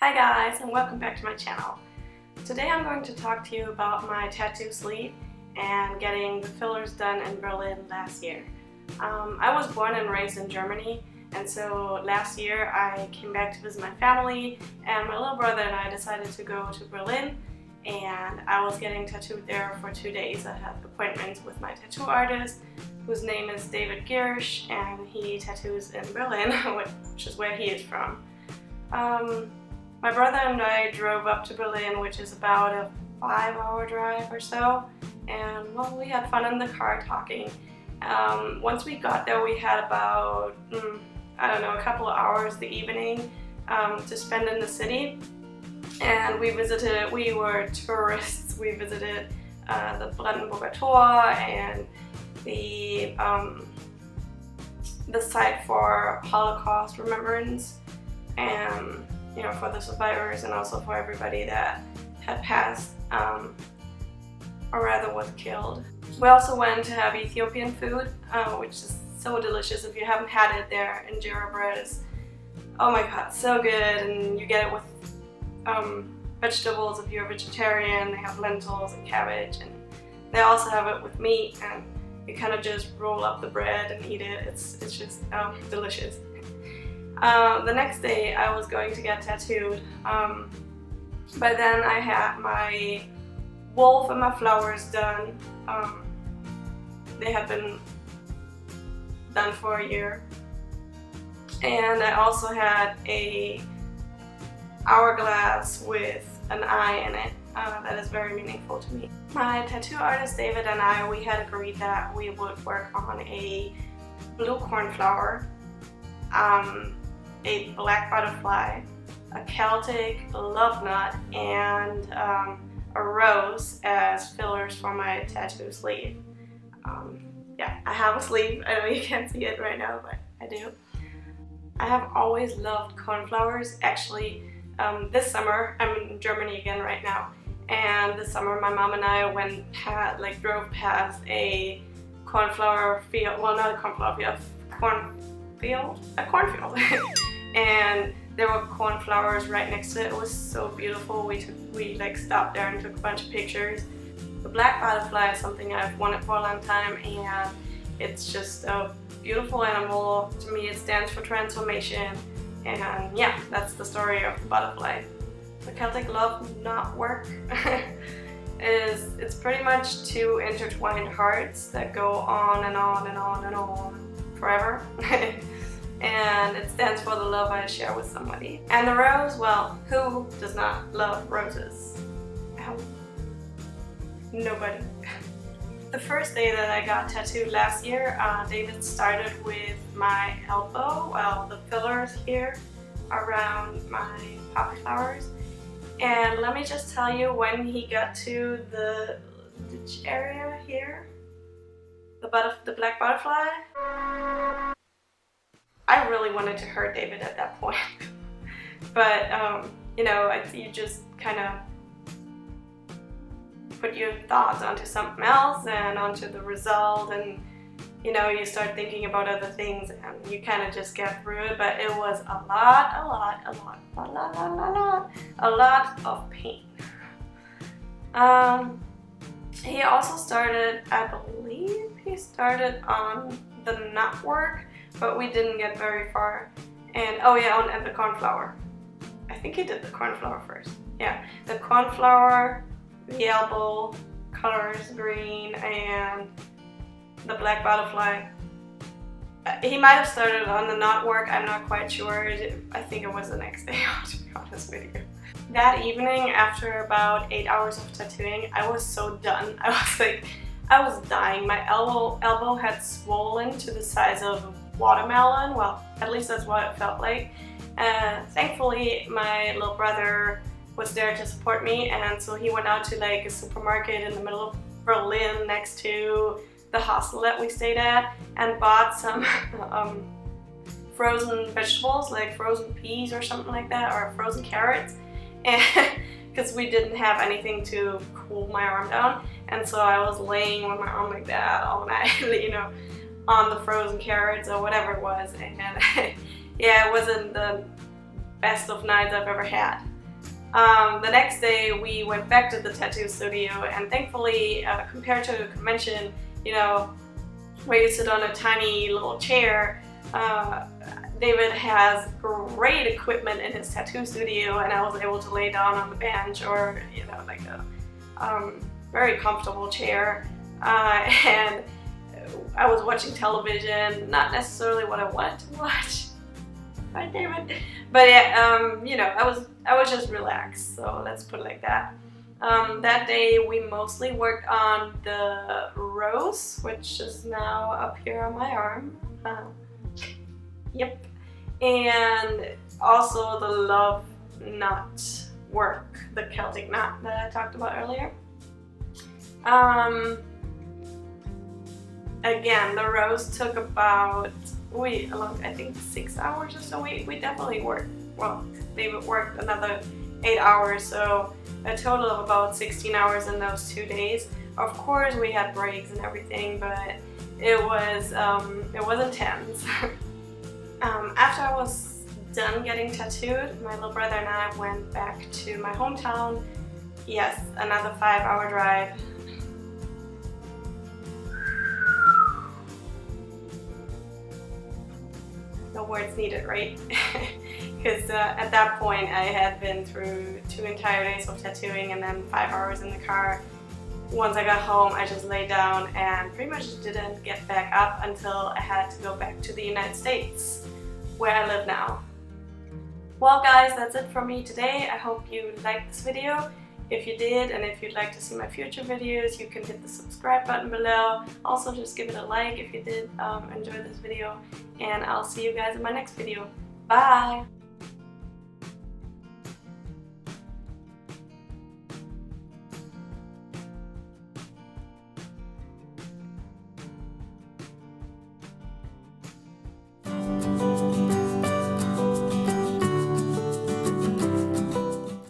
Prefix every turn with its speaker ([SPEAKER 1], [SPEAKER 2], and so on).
[SPEAKER 1] Hi guys, and welcome back to my channel. Today I'm going to talk to you about my tattoo sleeve and getting the fillers done in Berlin last year. I was born and raised in Germany, and so last year I came back to visit my family, and my little brother and I decided to go to Berlin, and I was getting tattooed there for 2 days. I had appointments with my tattoo artist, whose name is David Giersch, and he tattoos in Berlin, which is where he is from. My brother and I drove up to Berlin, which is about a 5-hour drive or so, and well, we had fun in the car talking. Once we got there, we had about, a couple of hours the evening to spend in the city, and we were tourists, we visited the Brandenburger Tor and the site for Holocaust remembrance, and for the survivors, and also for everybody that had passed or rather was killed. We also went to have Ethiopian food, which is so delicious. If you haven't had it there, injera bread is, oh my god, so good, and you get it with vegetables if you're a vegetarian. They have lentils and cabbage, and they also have it with meat, and you kind of just roll up the bread and eat it. It's just delicious. The next day I was going to get tattooed. By then I had my wolf and my flowers done. They had been done for a year. And I also had a hourglass with an eye in it. That is very meaningful to me. My tattoo artist David and I, we had agreed that we would work on a blue cornflower, a black butterfly, a Celtic love nut, and a rose as fillers for my tattoo sleeve. Yeah, I have a sleeve. I know you can't see it right now, but I do. I have always loved cornflowers. Actually, this summer, I'm in Germany again right now, and this summer my mom and I drove past a cornflower field. Well, not a cornflower field, a cornfield. And there were cornflowers right next to it. It was so beautiful. We stopped there and took a bunch of pictures. The black butterfly is something I've wanted for a long time, and it's just a beautiful animal. To me, it stands for transformation, and yeah, that's the story of the butterfly. The Celtic love knot work it's pretty much 2 intertwined hearts that go on and on and on and on forever. And it stands for the love I share with somebody. And the rose, well, who does not love roses? Nobody. The first day that I got tattooed last year, David started with my elbow, well, the fillers here around my poppy flowers. And let me just tell you, when he got to the area here, the black butterfly, I really wanted to hurt David at that point. But, you just kind of put your thoughts onto something else and onto the result, and you start thinking about other things, and you kind of just get through it. But it was a lot of pain. He also started, I believe he started on the knot work, but we didn't get very far. And oh yeah, and the cornflower. I think he did the cornflower first. Yeah, the cornflower, the elbow colors, green, and the black butterfly. He might have started on the knot work, I'm not quite sure. I think it was the next day, to be honest with you. That evening, after about 8 hours of tattooing, I was so done. I was dying. My elbow had swollen to the size of a watermelon. Well, at least that's what it felt like. Thankfully, my little brother was there to support me, and so he went out to a supermarket in the middle of Berlin next to the hostel that we stayed at, and bought some frozen vegetables, like frozen peas or something like that, or frozen carrots, and because we didn't have anything to cool my arm down. And so I was laying with my arm like that all night, on the frozen carrots or whatever it was. And yeah, it wasn't the best of nights I've ever had. The next day we went back to the tattoo studio, and thankfully, compared to a convention, you know, where you sit on a tiny little chair, David has great equipment in his tattoo studio, and I was able to lay down on the bench or, you know, like a very comfortable chair, and I was watching television, not necessarily what I wanted to watch. Right, David? But yeah, you know, I was just relaxed, so let's put it like that. That day we mostly worked on the rose, which is now up here on my arm. Yep. And also the love knot work, the Celtic knot that I talked about earlier. Again, the rose took about, I think 6 hours or so. We definitely worked, well, David worked another 8 hours, so a total of about 16 hours in those 2 days. Of course, we had breaks and everything, but it was intense. After I was done getting tattooed, my little brother and I went back to my hometown. Yes, another 5-hour drive. No words needed, right? Because at that point I had been through 2 entire days of tattooing and then 5 hours in the car. Once I got home, I just lay down and pretty much didn't get back up until I had to go back to the United States, where I live now. Well guys, that's it from me today. I hope you liked this video. If you did, and if you'd like to see my future videos, you can hit the subscribe button below. Also, just give it a like if you did enjoy this video, and I'll see you guys in my next video. Bye!